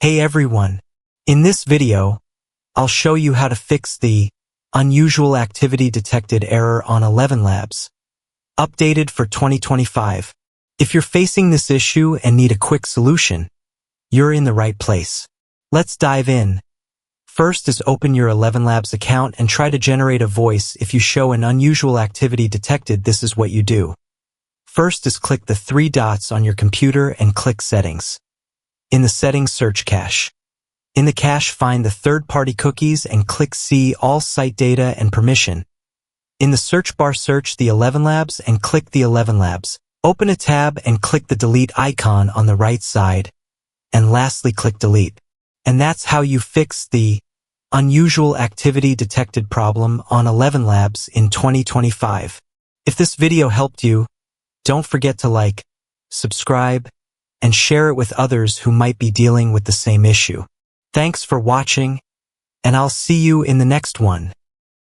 Hey everyone! In this video, I'll show you how to fix the unusual activity detected error on ElevenLabs, updated for 2025. If you're facing this issue and need a quick solution, you're in the right place. Let's dive in. First is open your ElevenLabs account and try to generate a voice. If you show an unusual activity detected, this is what you do. First is click the three dots on your computer and click Settings. In the Settings, search Cache. In the cache, find the third-party cookies and click See All Site Data and Permission. In the search bar, search the ElevenLabs and click the ElevenLabs. Open a tab and click the delete icon on the right side. And lastly, click Delete. And that's how you fix the unusual activity detected problem on ElevenLabs in 2025. If this video helped you, don't forget to like, subscribe, and share it with others who might be dealing with the same issue. Thanks for watching, and I'll see you in the next one.